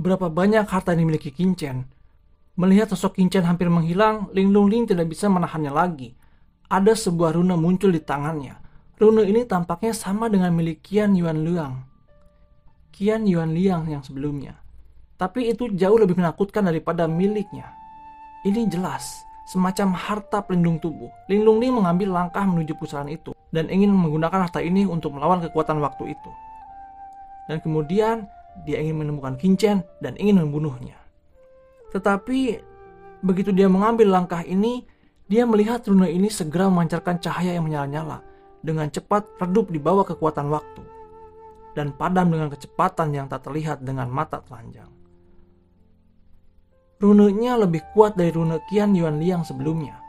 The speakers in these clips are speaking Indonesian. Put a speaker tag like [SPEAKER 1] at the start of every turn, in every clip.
[SPEAKER 1] berapa banyak harta yang dimiliki Qingchen. Melihat sosok Qingchen hampir menghilang, Ling Longling tidak bisa menahannya lagi. Ada sebuah rune muncul di tangannya. Rune ini tampaknya sama dengan milik Qian Yuanliang yang sebelumnya. Tapi itu jauh lebih menakutkan daripada miliknya. Ini jelas semacam harta pelindung tubuh. Ling Longling mengambil langkah menuju pusaran itu dan ingin menggunakan harta ini untuk melawan kekuatan waktu itu. Dan kemudian dia ingin menemukan Qingchen dan ingin membunuhnya. Tetapi begitu dia mengambil langkah ini, dia melihat rune ini segera memancarkan cahaya yang menyala-nyala, dengan cepat redup di bawah kekuatan waktu, dan padam dengan kecepatan yang tak terlihat dengan mata telanjang. Runenya lebih kuat dari rune Qian Yuanliang sebelumnya.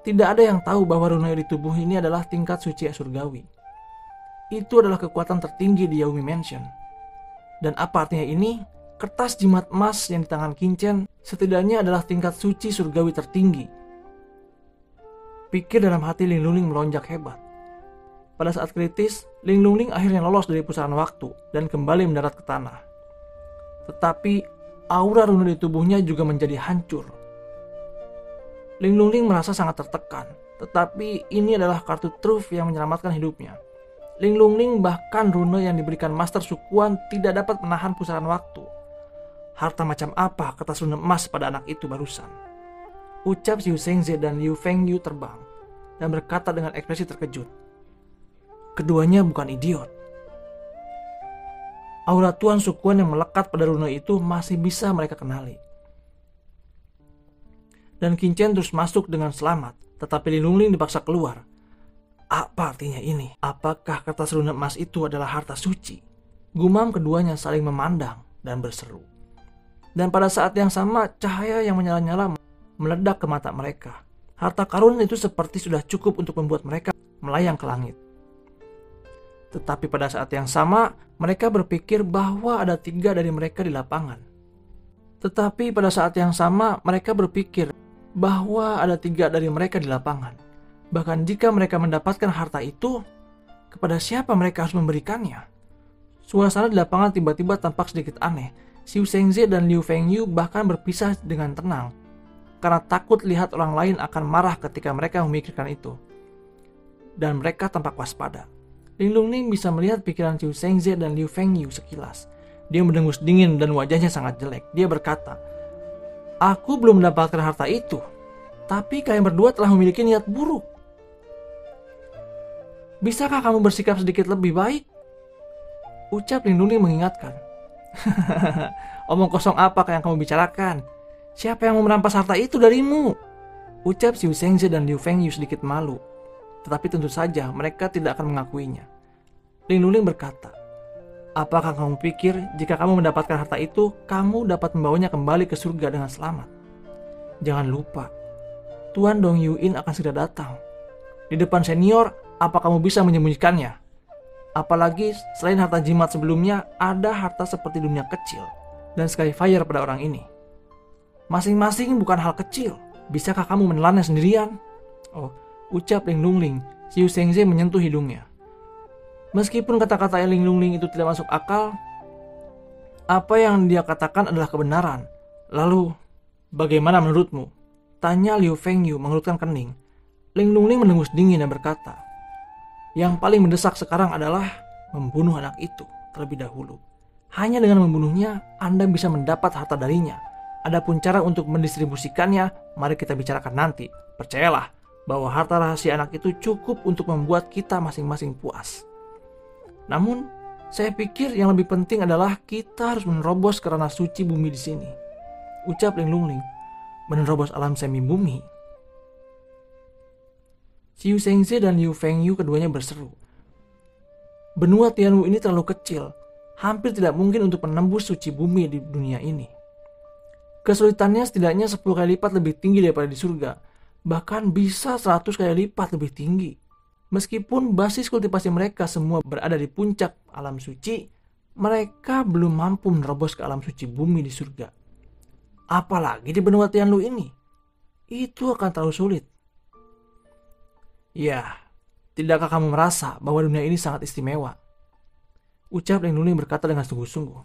[SPEAKER 1] Tidak ada yang tahu bahwa rune di tubuh ini adalah tingkat suci surgawi. Itu adalah kekuatan tertinggi di Yaomi Mansion. Dan apa artinya ini? Kertas jimat emas yang di tangan Qingchen setidaknya adalah tingkat suci surgawi tertinggi. Pikir dalam hati Ling Longling melonjak hebat. Pada saat kritis, Ling Longling akhirnya lolos dari pusaran waktu dan kembali mendarat ke tanah. Tetapi aura rune di tubuhnya juga menjadi hancur. Ling Longling merasa sangat tertekan, tetapi ini adalah kartu truf yang menyelamatkan hidupnya. Ling Longling bahkan rune yang diberikan Master Sukuan tidak dapat menahan pusaran waktu. Harta macam apa kertas rune emas pada anak itu barusan? Ucap Xiu Shengze dan Liu Fengyu terbang dan berkata dengan ekspresi terkejut. Keduanya bukan idiot. Aura Tuan Sukuan yang melekat pada rune itu masih bisa mereka kenali. Dan Qingchen terus masuk dengan selamat, tetapi Ling Longling dipaksa keluar. Apa artinya ini? Apakah kertas rune emas itu adalah harta suci? Gumam keduanya saling memandang dan berseru. Dan pada saat yang sama, cahaya yang menyala-nyala meledak ke mata mereka. Harta karun itu seperti sudah cukup untuk membuat mereka melayang ke langit. Tetapi pada saat yang sama, mereka berpikir bahwa ada 3 dari mereka di lapangan. Tetapi pada saat yang sama, mereka berpikir bahwa ada 3 dari mereka di lapangan. Bahkan jika mereka mendapatkan harta itu, kepada siapa mereka harus memberikannya? Suasana di lapangan tiba-tiba tampak sedikit aneh. Xiu Shengze dan Liu Fengyu bahkan berpisah dengan tenang, karena takut lihat orang lain akan marah ketika mereka memikirkan itu. Dan mereka tampak waspada. Ling Longling bisa melihat pikiran Xiu Shengze dan Liu Fengyu sekilas. Dia mendengus dingin dan wajahnya sangat jelek. Dia berkata, "Aku belum mendapatkan harta itu, tapi kalian berdua telah memiliki niat buruk. Bisakah kamu bersikap sedikit lebih baik?" Ucap Ling Longling mengingatkan. Omong kosong apa yang kamu bicarakan? Siapa yang mau merampas harta itu darimu? Ucap Xiu Shengze dan Liu Fengyu sedikit malu. Tetapi tentu saja mereka tidak akan mengakuinya. Ling Longling berkata, apakah kamu pikir jika kamu mendapatkan harta itu, kamu dapat membawanya kembali ke surga dengan selamat? Jangan lupa, Tuan Dong Yuin akan segera datang. Di depan senior, apa kamu bisa menyembunyikannya? Apalagi selain harta jimat sebelumnya, ada harta seperti dunia kecil dan Skyfire pada orang ini. Masing-masing bukan hal kecil. Bisakah kamu menelannya sendirian? Oh, ucap Ling Longling. Xiu Shengze menyentuh hidungnya. Meskipun kata-kata Ling Longling itu tidak masuk akal, apa yang dia katakan adalah kebenaran. Lalu, bagaimana menurutmu? Tanya Liu Fengyu mengerutkan kening. Ling Longling mendengus dingin dan berkata, yang paling mendesak sekarang adalah membunuh anak itu terlebih dahulu. Hanya dengan membunuhnya, Anda bisa mendapat harta darinya. Adapun cara untuk mendistribusikannya, mari kita bicarakan nanti. Percayalah bahwa harta rahasia anak itu cukup untuk membuat kita masing-masing puas. Namun, saya pikir yang lebih penting adalah kita harus menerobos ke ranah suci bumi di sini. Ucap Ling Longling. Menerobos alam semi bumi. Xiu Shengze dan Liu Fengyu keduanya berseru. Benua Tianwu ini terlalu kecil, hampir tidak mungkin untuk menembus suci bumi di dunia ini. Kesulitannya setidaknya 10 kali lipat lebih tinggi daripada di surga, bahkan bisa 100 kali lipat lebih tinggi. Meskipun basis kultivasi mereka semua berada di puncak alam suci, mereka belum mampu menerobos ke alam suci bumi di surga. Apalagi di benua Tianlu ini, itu akan terlalu sulit. Ya, tidakkah kamu merasa bahwa dunia ini sangat istimewa? Ucap Ling Longling berkata dengan sungguh-sungguh.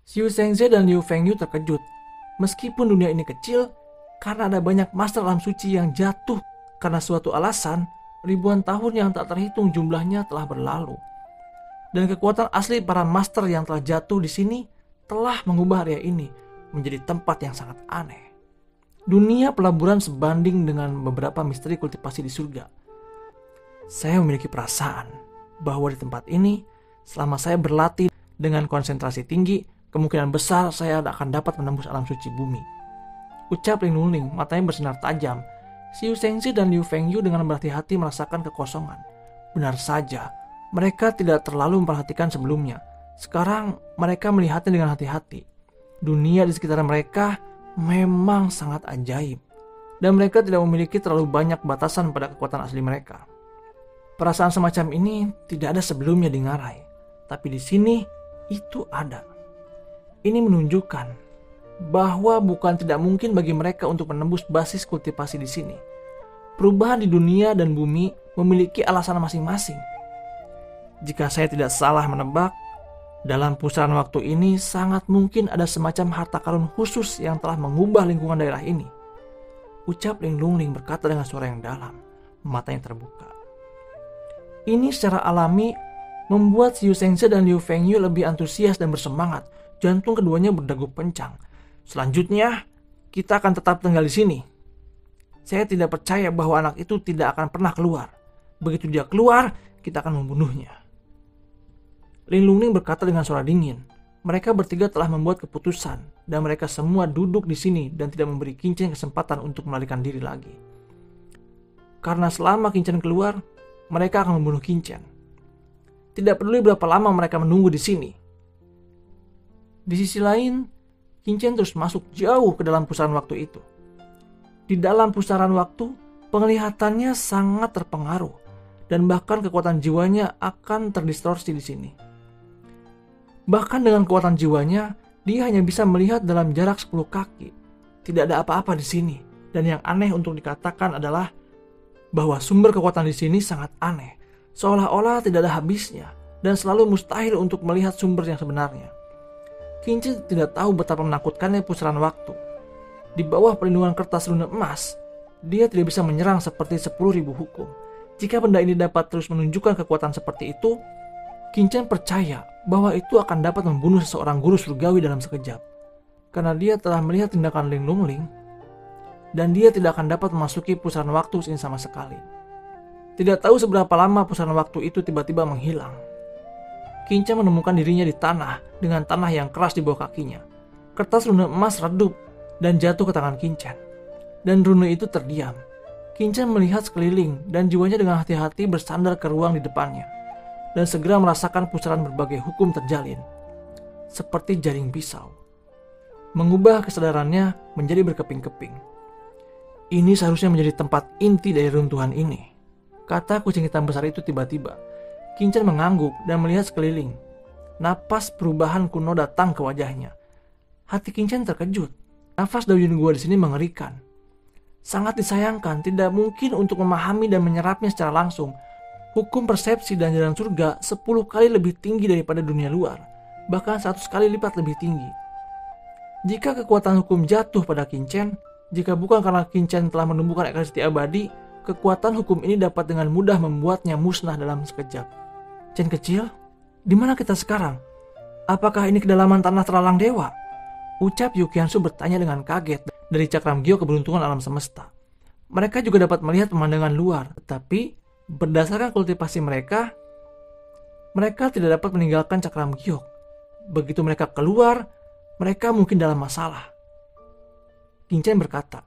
[SPEAKER 1] Xiu Zhengze dan Liu Fengyu terkejut. Meskipun dunia ini kecil, karena ada banyak master alam suci yang jatuh karena suatu alasan, ribuan tahun yang tak terhitung jumlahnya telah berlalu. Dan kekuatan asli para master yang telah jatuh di sini telah mengubah area ini menjadi tempat yang sangat aneh. Dunia pelaburan sebanding dengan beberapa misteri kultivasi di surga. Saya memiliki perasaan bahwa di tempat ini, selama saya berlatih dengan konsentrasi tinggi, kemungkinan besar saya akan dapat menembus alam suci bumi. Ucap Ling Nunling, matanya bersinar tajam. Xiu Zhengze dan Liu Fengyu dengan berhati-hati merasakan kekosongan. Benar saja, mereka tidak terlalu memperhatikan sebelumnya. Sekarang mereka melihatnya dengan hati-hati. Dunia di sekitar mereka memang sangat ajaib. Dan mereka tidak memiliki terlalu banyak batasan pada kekuatan asli mereka. Perasaan semacam ini tidak ada sebelumnya di Ngarai. Tapi di sini itu ada. Ini menunjukkan bahwa bukan tidak mungkin bagi mereka untuk menembus basis kultivasi di sini. Perubahan di dunia dan bumi memiliki alasan masing-masing. Jika saya tidak salah menebak, dalam pusaran waktu ini sangat mungkin ada semacam harta karun khusus yang telah mengubah lingkungan daerah ini. Ucap Ling Nunling berkata dengan suara yang dalam, matanya terbuka. Ini secara alami membuat Xiu Zhengze dan Liu Fengyu lebih antusias dan bersemangat. Jantung keduanya berdegup kencang. Selanjutnya, kita akan tetap tinggal di sini. Saya tidak percaya bahwa anak itu tidak akan pernah keluar. Begitu dia keluar, kita akan membunuhnya. Ling Nunling berkata dengan suara dingin. Mereka bertiga telah membuat keputusan dan mereka semua duduk di sini dan tidak memberi Qin Chen kesempatan untuk melarikan diri lagi. Karena selama Qin Chen keluar, mereka akan membunuh Qin Chen. Tidak peduli berapa lama mereka menunggu di sini. Di sisi lain, Qin Chen terus masuk jauh ke dalam pusaran waktu itu. Di dalam pusaran waktu, penglihatannya sangat terpengaruh dan bahkan kekuatan jiwanya akan terdistorsi di sini. Bahkan dengan kekuatan jiwanya, dia hanya bisa melihat dalam jarak 10 kaki. Tidak ada apa-apa di sini. Dan yang aneh untuk dikatakan adalah bahwa sumber kekuatan di sini sangat aneh. Seolah-olah tidak ada habisnya dan selalu mustahil untuk melihat sumber yang sebenarnya. Qin Chen tidak tahu betapa menakutkannya pusaran waktu. Di bawah perlindungan kertas rune emas, dia tidak bisa menyerang seperti 10.000 hukum. Jika benda ini dapat terus menunjukkan kekuatan seperti itu, Qin Chen percaya bahwa itu akan dapat membunuh seseorang guru surgawi dalam sekejap. Karena dia telah melihat tindakan Ling Nunling, dan dia tidak akan dapat memasuki pusaran waktu ini sama sekali. Tidak tahu seberapa lama pusaran waktu itu tiba-tiba menghilang. Qin Chen menemukan dirinya di tanah dengan tanah yang keras di bawah kakinya. Kertas rune emas redup dan jatuh ke tangan Qin Chen. Dan rune itu terdiam. Qin Chen melihat sekeliling dan jiwanya dengan hati-hati bersandar ke ruang di depannya. Dan segera merasakan pusaran berbagai hukum terjalin. Seperti jaring pisau. Mengubah kesadarannya menjadi berkeping-keping. Ini seharusnya menjadi tempat inti dari runtuhan ini. Kata kucing hitam besar itu tiba-tiba. Qin Chen mengangguk dan melihat sekeliling. Napas perubahan kuno datang ke wajahnya. Hati Qin Chen terkejut. Nafas Daoyun Gua di sini mengerikan. Sangat disayangkan, tidak mungkin untuk memahami dan menyerapnya secara langsung. Hukum persepsi dan jalan surga 10 kali lebih tinggi daripada dunia luar. Bahkan 100 kali lipat lebih tinggi. Jika kekuatan hukum jatuh pada Qin Chen, jika bukan karena Qin Chen telah menumbuhkan ekalisiti abadi, kekuatan hukum ini dapat dengan mudah membuatnya musnah dalam sekejap. Chen kecil, di mana kita sekarang? Apakah ini kedalaman tanah terlalang dewa? Ucap Yu Qiansu bertanya dengan kaget dari cakram Gyo keberuntungan alam semesta. Mereka juga dapat melihat pemandangan luar, tetapi berdasarkan kultivasi mereka tidak dapat meninggalkan cakram Gyo. Begitu mereka keluar, mereka mungkin dalam masalah. Qin Chen berkata,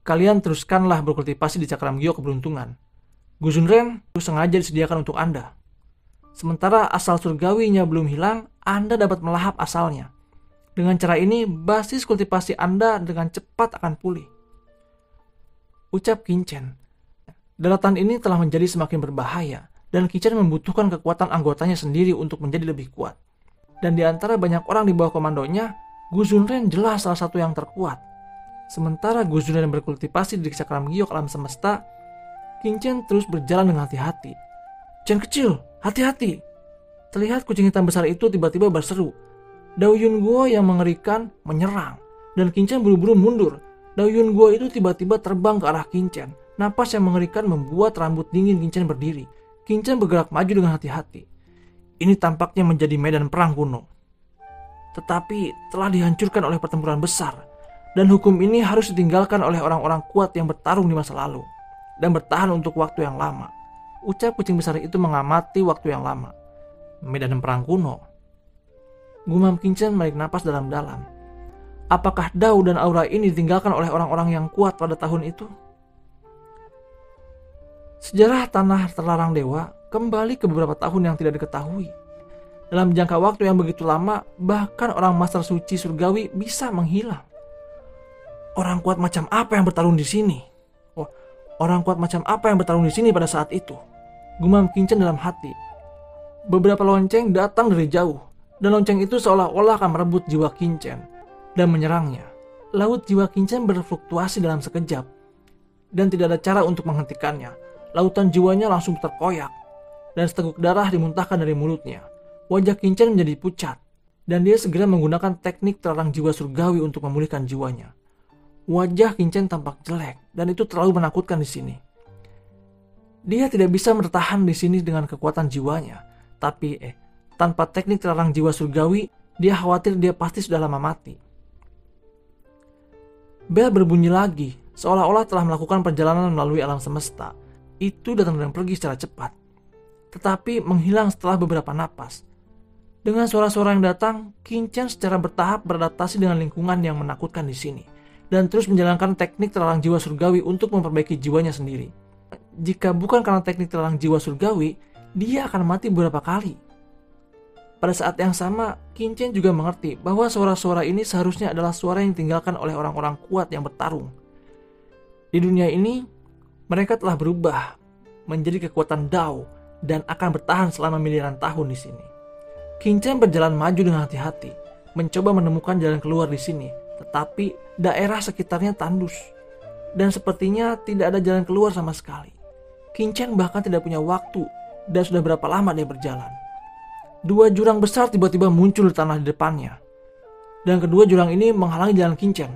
[SPEAKER 1] kalian teruskanlah berkultivasi di cakram Gyo keberuntungan. Gu Zunren sengaja disediakan untuk Anda. Sementara asal surgawinya belum hilang, Anda dapat melahap asalnya. Dengan cara ini, basis kultivasi Anda dengan cepat akan pulih. Ucap Qin Chen. Daratan ini telah menjadi semakin berbahaya, dan Qin Chen membutuhkan kekuatan anggotanya sendiri untuk menjadi lebih kuat. Dan di antara banyak orang di bawah komandonya, Gu Zunren jelas salah satu yang terkuat. Sementara Gu Zunren berkultivasi di cakram Gyo alam semesta, Qin Chen terus berjalan dengan hati-hati. Chen kecil, hati-hati! Terlihat kucing hitam besar itu tiba-tiba berseru. Dao Yun Guo yang mengerikan menyerang, dan Qin Chen buru-buru mundur. Dao Yun Guo itu tiba-tiba terbang ke arah Qin Chen. Napas yang mengerikan membuat rambut dingin Qin Chen berdiri. Qin Chen bergerak maju dengan hati-hati. Ini tampaknya menjadi medan perang kuno. Tetapi telah dihancurkan oleh pertempuran besar, dan hukum ini harus ditinggalkan oleh orang-orang kuat yang bertarung di masa lalu dan bertahan untuk waktu yang lama. Ucap kucing besar itu mengamati waktu yang lama. Medan perang kuno. Gumam Qin Chen menarik napas dalam-dalam. Apakah Dao dan aura ini ditinggalkan oleh orang-orang yang kuat pada tahun itu? Sejarah tanah terlarang dewa kembali ke beberapa tahun yang tidak diketahui. Dalam jangka waktu yang begitu lama, bahkan orang master suci surgawi bisa menghilang. Orang kuat macam apa yang bertarung di sini? Orang kuat macam apa yang bertarung di sini pada saat itu? Gumam Qin Chen dalam hati. Beberapa lonceng datang dari jauh, dan lonceng itu seolah-olah akan merebut jiwa Qin Chen dan menyerangnya. Laut jiwa Qin Chen berfluktuasi dalam sekejap, dan tidak ada cara untuk menghentikannya. Lautan jiwanya langsung terkoyak, dan seteguk darah dimuntahkan dari mulutnya. Wajah Qin Chen menjadi pucat, dan dia segera menggunakan teknik terlarang jiwa surgawi untuk memulihkan jiwanya. Wajah Qin Chen tampak jelek, dan itu terlalu menakutkan di sini. Dia tidak bisa bertahan di sini dengan kekuatan jiwanya, tapi tanpa teknik terlarang jiwa surgawi, dia khawatir dia pasti sudah lama mati. Bel berbunyi lagi, seolah-olah telah melakukan perjalanan melalui alam semesta. Itu datang dan pergi secara cepat, tetapi menghilang setelah beberapa napas. Dengan suara-suara yang datang, Qin Chen secara bertahap beradaptasi dengan lingkungan yang menakutkan di sini, dan terus menjalankan teknik terlarang jiwa surgawi untuk memperbaiki jiwanya sendiri. Jika bukan karena teknik terlarang jiwa surgawi, dia akan mati beberapa kali. Pada saat yang sama, Qin Chen juga mengerti bahwa suara-suara ini seharusnya adalah suara yang ditinggalkan oleh orang-orang kuat yang bertarung. Di dunia ini, mereka telah berubah menjadi kekuatan Dao dan akan bertahan selama miliaran tahun di sini. Qin Chen berjalan maju dengan hati-hati, mencoba menemukan jalan keluar di sini, tetapi daerah sekitarnya tandus dan sepertinya tidak ada jalan keluar sama sekali. Qin Chen bahkan tidak punya waktu dan sudah berapa lama dia berjalan. Dua jurang besar tiba-tiba muncul di tanah di depannya, dan kedua jurang ini menghalangi jalan Qin Chen.